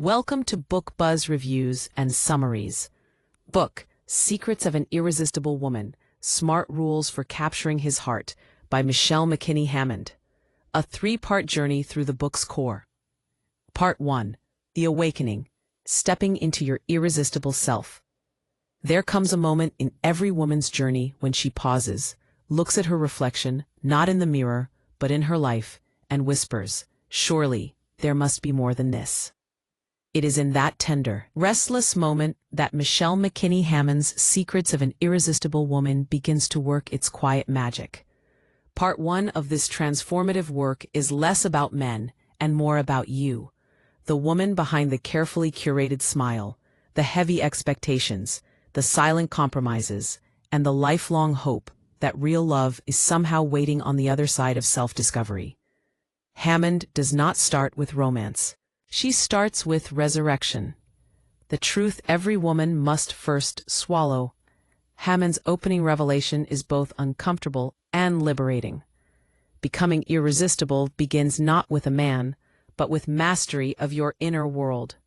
Welcome to Book Buzz Reviews and Summaries. Book, Secrets of an Irresistible Woman, Smart Rules for Capturing His Heart by Michelle McKinney Hammond. A three-part journey through the book's core. Part 1. The Awakening, Stepping into Your Irresistible Self. There comes a moment in every woman's journey when she pauses, looks at her reflection, not in the mirror, but in her life, and whispers, "Surely, there must be more than this." It is in that tender, restless moment that Michelle McKinney Hammond's Secrets of an Irresistible Woman begins to work its quiet magic. Part 1 of this transformative work is less about men and more about you, the woman behind the carefully curated smile, the heavy expectations, the silent compromises, and the lifelong hope that real love is somehow waiting on the other side of self-discovery. Hammond does not start with romance. She starts with resurrection, the truth every woman must first swallow. Hammond's opening revelation is both uncomfortable and liberating. Becoming irresistible begins not with a man, but with mastery of your inner world.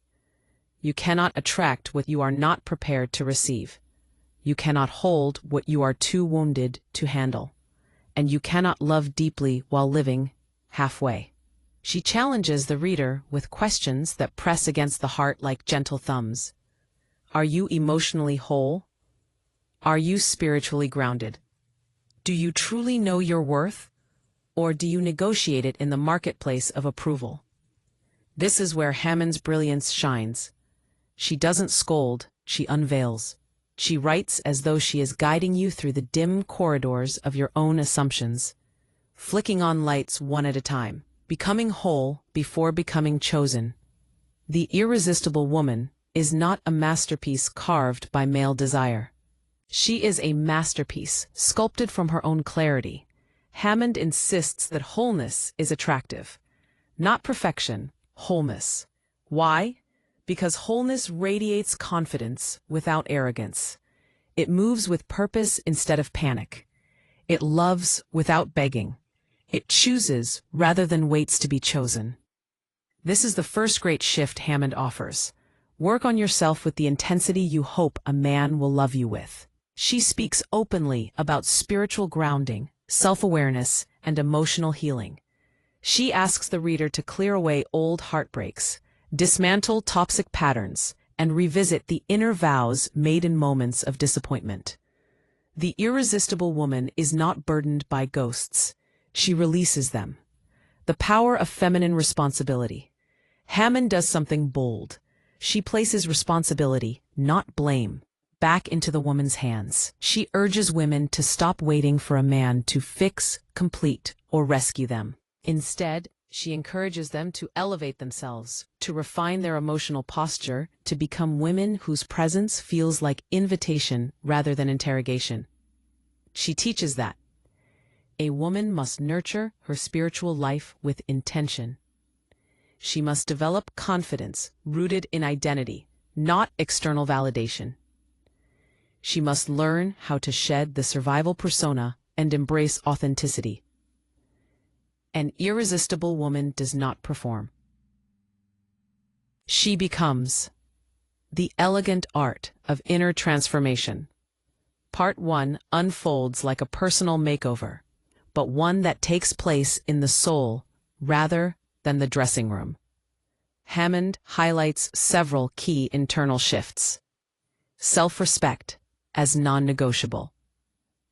You cannot attract what you are not prepared to receive. You cannot hold what you are too wounded to handle. And you cannot love deeply while living halfway. She challenges the reader with questions that press against the heart like gentle thumbs. Are you emotionally whole? Are you spiritually grounded? Do you truly know your worth? Or do you negotiate it in the marketplace of approval? This is where Hammond's brilliance shines. She doesn't scold, she unveils. She writes as though she is guiding you through the dim corridors of your own assumptions, flicking on lights one at a time. Becoming whole before becoming chosen. The Irresistible Woman is not a masterpiece carved by male desire. She is a masterpiece sculpted from her own clarity. Hammond insists that wholeness is attractive. Not perfection, wholeness. Why? Because wholeness radiates confidence without arrogance. It moves with purpose instead of panic. It loves without begging. It chooses rather than waits to be chosen. This is the first great shift Hammond offers. Work on yourself with the intensity you hope a man will love you with. She speaks openly about spiritual grounding, self-awareness, and emotional healing. She asks the reader to clear away old heartbreaks, dismantle toxic patterns, and revisit the inner vows made in moments of disappointment. The Irresistible Woman is not burdened by ghosts. She releases them. The power of feminine responsibility. Hammond does something bold. She places responsibility, not blame, back into the woman's hands. She urges women to stop waiting for a man to fix, complete, or rescue them. Instead, she encourages them to elevate themselves, to refine their emotional posture, to become women whose presence feels like invitation rather than interrogation. She teaches that a woman must nurture her spiritual life with intention. She must develop confidence rooted in identity, not external validation. She must learn how to shed the survival persona and embrace authenticity. An irresistible woman does not perform. She becomes. The elegant art of inner transformation. Part 1 unfolds like a personal makeover, but one that takes place in the soul rather than the dressing room. Hammond highlights several key internal shifts. Self-respect as non-negotiable.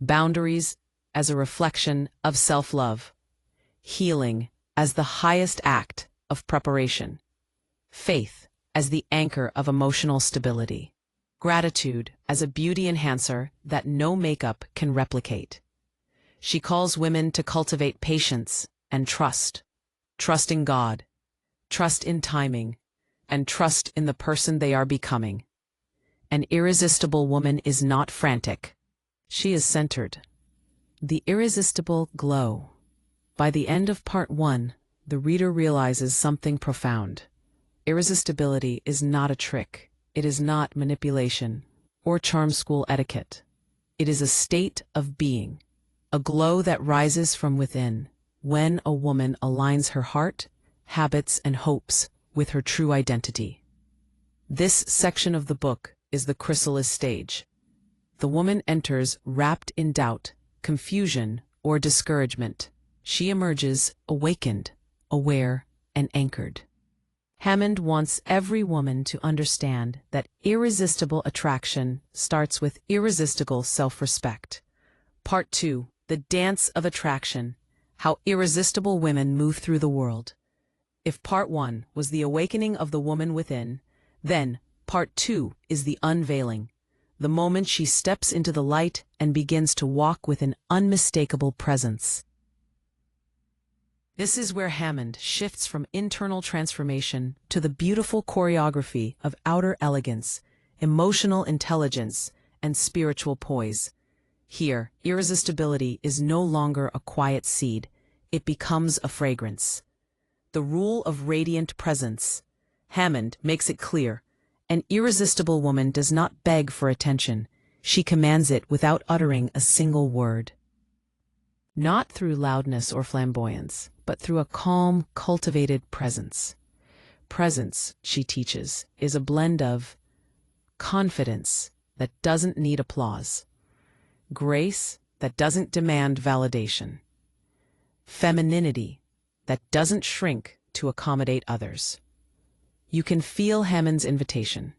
Boundaries as a reflection of self-love. Healing as the highest act of preparation. Faith as the anchor of emotional stability. Gratitude as a beauty enhancer that no makeup can replicate. She calls women to cultivate patience and trust. Trust in God, trust in timing, and trust in the person they are becoming. An irresistible woman is not frantic. She is centered. The irresistible glow. By the end of Part 1, the reader realizes something profound. Irresistibility is not a trick. It is not manipulation or charm school etiquette. It is a state of being. A glow that rises from within when a woman aligns her heart, habits, and hopes with her true identity. This section of the book is the chrysalis stage. The woman enters wrapped in doubt, confusion, or discouragement. She emerges awakened, aware, and anchored. Hammond wants every woman to understand that irresistible attraction starts with irresistible self-respect. Part 2. The Dance of Attraction: How Irresistible Women Move Through the World. If Part 1 was the awakening of the woman within, then Part 2 is the unveiling, the moment she steps into the light and begins to walk with an unmistakable presence. This is where Hammond shifts from internal transformation to the beautiful choreography of outer elegance, emotional intelligence, and spiritual poise. Here, irresistibility is no longer a quiet seed, it becomes a fragrance. The rule of radiant presence. Hammond makes it clear: an irresistible woman does not beg for attention, she commands it without uttering a single word. Not through loudness or flamboyance, but through a calm, cultivated presence. Presence, she teaches, is a blend of confidence that doesn't need applause, grace that doesn't demand validation, femininity that doesn't shrink to accommodate others. You can feel Hammond's invitation.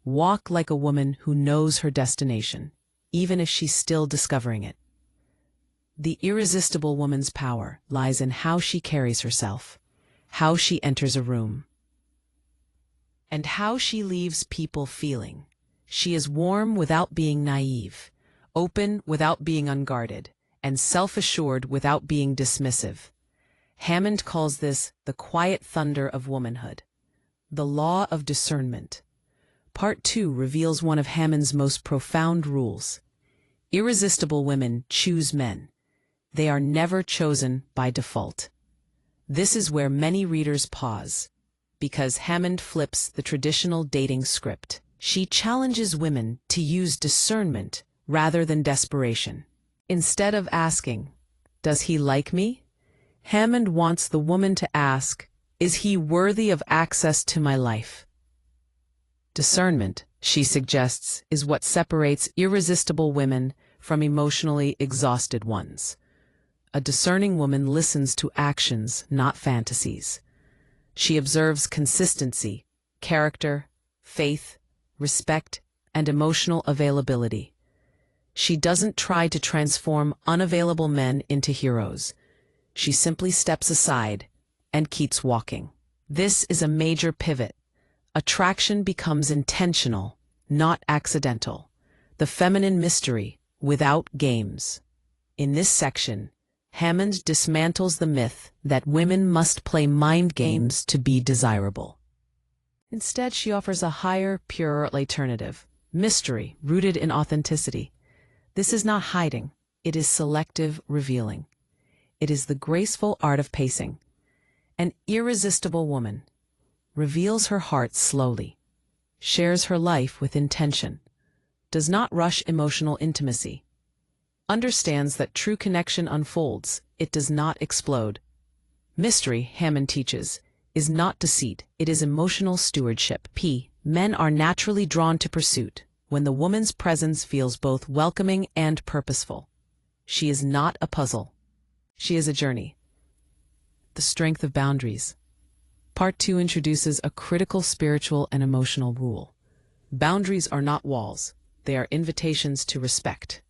Walk like a woman who knows her destination, even if she's still discovering it. The irresistible woman's power lies in how she carries herself, how she enters a room, and how she leaves people feeling. She is warm without being naive, open without being unguarded, and self-assured without being dismissive. Hammond calls this the quiet thunder of womanhood, the law of discernment. Part 2 reveals one of Hammond's most profound rules. Irresistible women choose men. They are never chosen by default. This is where many readers pause, because Hammond flips the traditional dating script. She challenges women to use discernment rather than desperation. Instead of asking, "Does he like me?" Hammond wants the woman to ask, "Is he worthy of access to my life?" Discernment, she suggests, is what separates irresistible women from emotionally exhausted ones. A discerning woman listens to actions, not fantasies. She observes consistency, character, faith, respect, and emotional availability. She doesn't try to transform unavailable men into heroes. She simply steps aside and keeps walking. This is a major pivot. Attraction becomes intentional, not accidental. The feminine mystery, without games. In this section, Hammond dismantles the myth that women must play mind games to be desirable. Instead, she offers a higher, purer alternative, mystery rooted in authenticity. This is not hiding, it is selective revealing. It is the graceful art of pacing. An irresistible woman reveals her heart slowly, shares her life with intention, does not rush emotional intimacy, understands that true connection unfolds, it does not explode. Mystery, Hammond teaches, is not deceit, it is emotional stewardship. Men are naturally drawn to pursuit when the woman's presence feels both welcoming and purposeful. She is not a puzzle. She is a journey. The strength of boundaries. Part 2 introduces a critical spiritual and emotional rule. Boundaries are not walls, they are invitations to respect.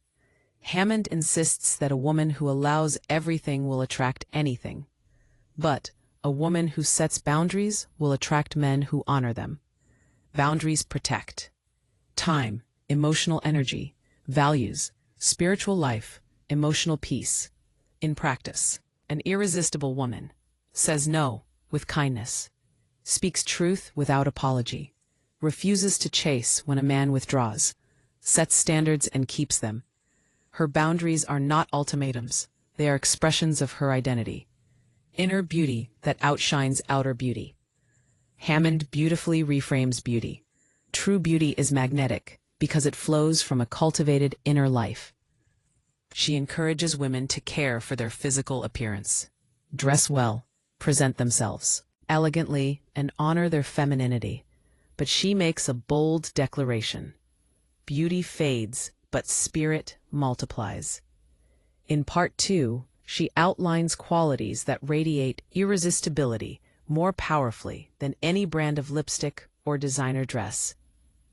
Hammond insists that a woman who allows everything will attract anything, but a woman who sets boundaries will attract men who honor them. Boundaries protect time, emotional energy, values, spiritual life, emotional peace. In practice, an irresistible woman says no with kindness, speaks truth without apology, refuses to chase when a man withdraws, sets standards and keeps them. Her boundaries are not ultimatums, they are expressions of her identity. Inner beauty that outshines outer beauty. Hammond beautifully reframes beauty. True beauty is magnetic because it flows from a cultivated inner life. She encourages women to care for their physical appearance, dress well, present themselves elegantly, and honor their femininity. but she makes a bold declaration. Beauty fades, but spirit multiplies. In part 2, she outlines qualities that radiate irresistibility more powerfully than any brand of lipstick or designer dress.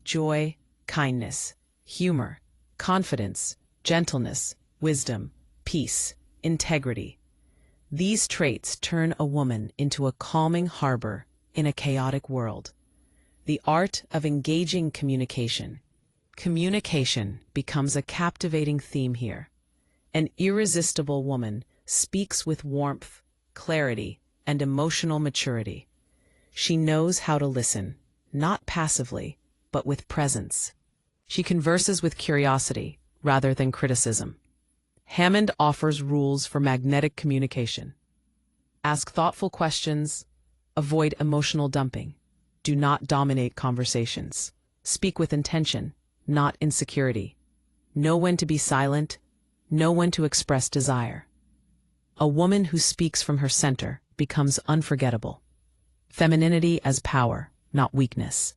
Joy, kindness, humor, confidence, gentleness, wisdom, peace, integrity. These traits turn a woman into a calming harbor in a chaotic world. The art of engaging communication. Communication becomes a captivating theme here. An irresistible woman speaks with warmth, clarity, and emotional maturity. She knows how to listen, not passively, but with presence. She converses with curiosity rather than criticism. Hammond offers rules for magnetic communication. Ask thoughtful questions. Avoid emotional dumping. Do not dominate conversations. Speak with intention, not insecurity. Know when to be silent. Know when to express desire. A woman who speaks from her center becomes unforgettable. Femininity as power, not weakness.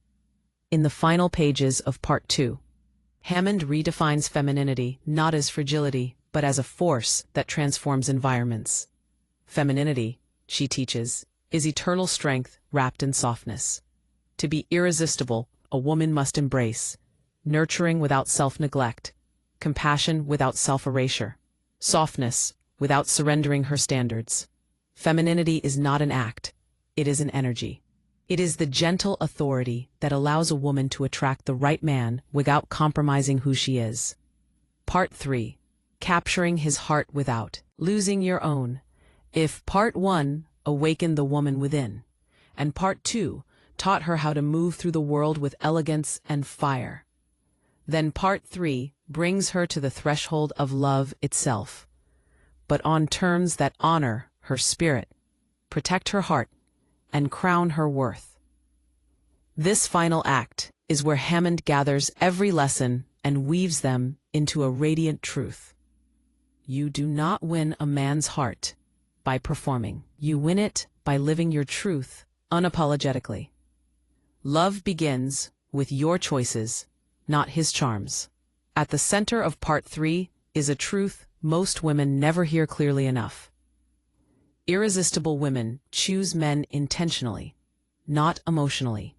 In the final pages of Part 2, Hammond redefines femininity not as fragility, but as a force that transforms environments. Femininity, she teaches, is eternal strength wrapped in softness. To be irresistible, a woman must embrace nurturing without self-neglect, compassion without self-erasure, softness without surrendering her standards. Femininity is not an act, it is an energy. It is the gentle authority that allows a woman to attract the right man without compromising who she is. Part 3. Capturing his heart without losing your own. If Part 1 awakened the woman within, and Part 2 taught her how to move through the world with elegance and fire, then Part 3 brings her to the threshold of love itself, but on terms that honor her spirit, protect her heart, and crown her worth. This final act is where Hammond gathers every lesson and weaves them into a radiant truth. You do not win a man's heart by performing. You win it by living your truth unapologetically. Love begins with your choices, not his charms. At the center of Part 3 is a truth most women never hear clearly enough. Irresistible women choose men intentionally, not emotionally.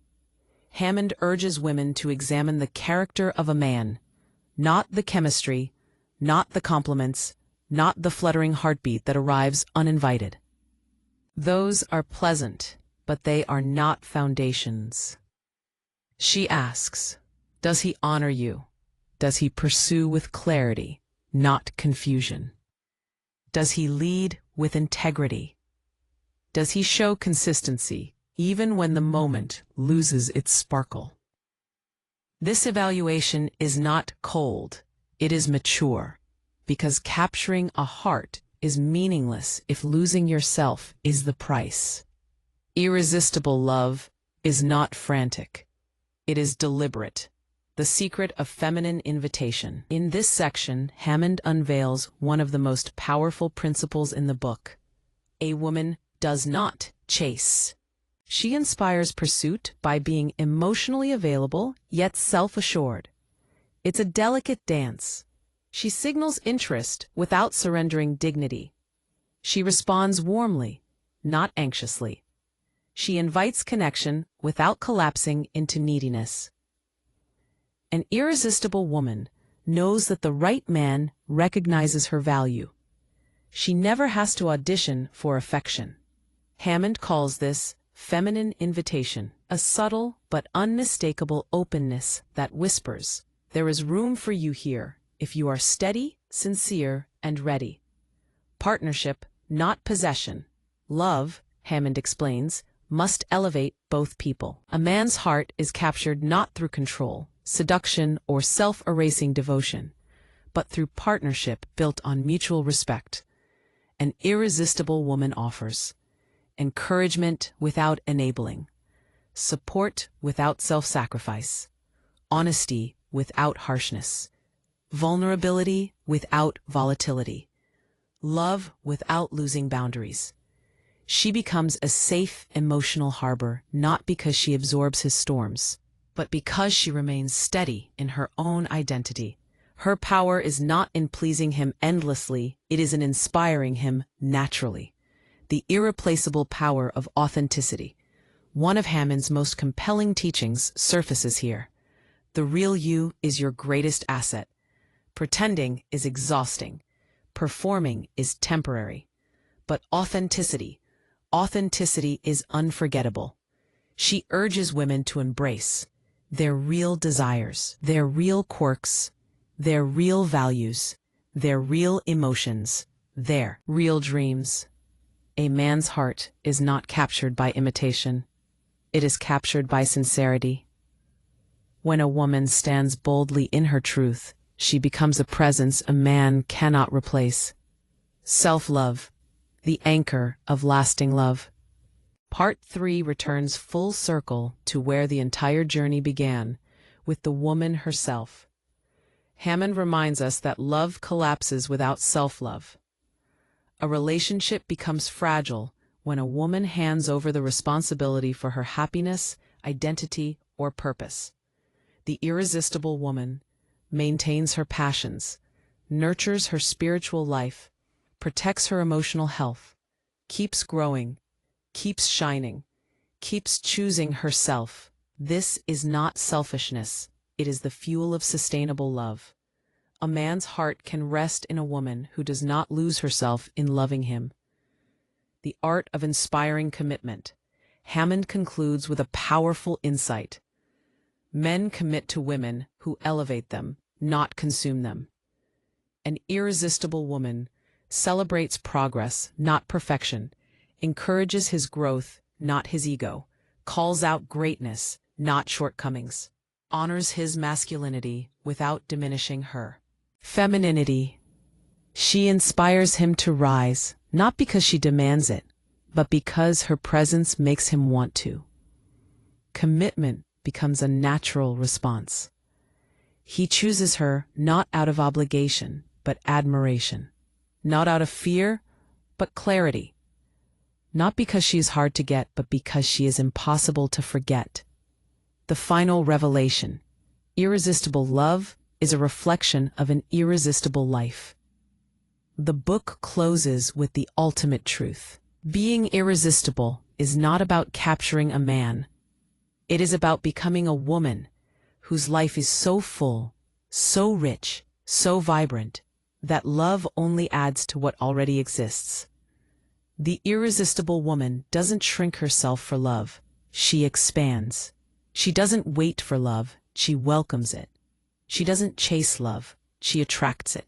Hammond urges women to examine the character of a man, not the chemistry, not the compliments, not the fluttering heartbeat that arrives uninvited. Those are pleasant, but they are not foundations. She asks, does he honor you? Does he pursue with clarity, not confusion? Does he lead with integrity? Does he show consistency, even when the moment loses its sparkle? This evaluation is not cold, it is mature, because capturing a heart is meaningless if losing yourself is the price. Irresistible love is not frantic, it is deliberate. The secret of feminine invitation. In this section, Hammond unveils one of the most powerful principles in the book. A woman does not chase. She inspires pursuit by being emotionally available, yet self-assured. It's a delicate dance. She signals interest without surrendering dignity. She responds warmly, not anxiously. She invites connection without collapsing into neediness. An irresistible woman knows that the right man recognizes her value. She never has to audition for affection. Hammond calls this feminine invitation, a subtle but unmistakable openness that whispers, "There is room for you here if you are steady, sincere, and ready." Partnership, not possession. Love, Hammond explains, must elevate both people. A man's heart is captured not through control, seduction, or self-erasing devotion, but through partnership built on mutual respect. An irresistible woman offers encouragement without enabling, support without self-sacrifice, honesty without harshness, vulnerability without volatility, love without losing boundaries. She becomes a safe emotional harbor not because she absorbs his storms, but because she remains steady in her own identity. Her power is not in pleasing him endlessly, it is in inspiring him naturally. The irreplaceable power of authenticity. One of Hammond's most compelling teachings surfaces here. The real you is your greatest asset. Pretending is exhausting. Performing is temporary. But authenticity is unforgettable. She urges women to embrace their real desires, their real quirks, their real values, their real emotions, their real dreams. A man's heart is not captured by imitation. It is captured by sincerity. When a woman stands boldly in her truth, she becomes a presence a man cannot replace. Self-love, the anchor of lasting love. Part 3 returns full circle to where the entire journey began, with the woman herself. Hammond reminds us that love collapses without self-love. A relationship becomes fragile when a woman hands over the responsibility for her happiness, identity, or purpose. The irresistible woman maintains her passions, nurtures her spiritual life, protects her emotional health, keeps growing, keeps shining, keeps choosing herself. This is not selfishness, it is the fuel of sustainable love. A man's heart can rest in a woman who does not lose herself in loving him. The art of inspiring commitment. Hammond concludes with a powerful insight. Men commit to women who elevate them, not consume them. An irresistible woman celebrates progress, not perfection, encourages his growth, not his ego, calls out greatness, not shortcomings, honors his masculinity without diminishing her femininity. She inspires him to rise, not because she demands it, but because her presence makes him want to. Commitment becomes a natural response. He chooses her not out of obligation, but admiration. Not out of fear, but clarity. Not because she is hard to get, but because she is impossible to forget. The final revelation. Irresistible love is a reflection of an irresistible life. The book closes with the ultimate truth. Being irresistible is not about capturing a man. It is about becoming a woman whose life is so full, so rich, so vibrant, that love only adds to what already exists. The irresistible woman doesn't shrink herself for love, she expands. She doesn't wait for love, she welcomes it. She doesn't chase love, she attracts it.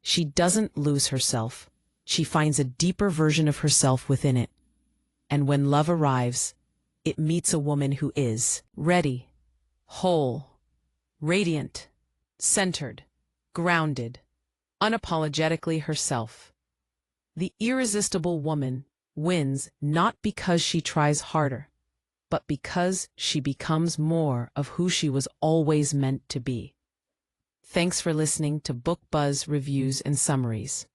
She doesn't lose herself, she finds a deeper version of herself within it. And when love arrives, it meets a woman who is ready, whole, radiant, centered, grounded, unapologetically herself. The irresistible woman wins not because she tries harder, but because she becomes more of who she was always meant to be. Thanks for listening to Book Buzz Reviews and Summaries.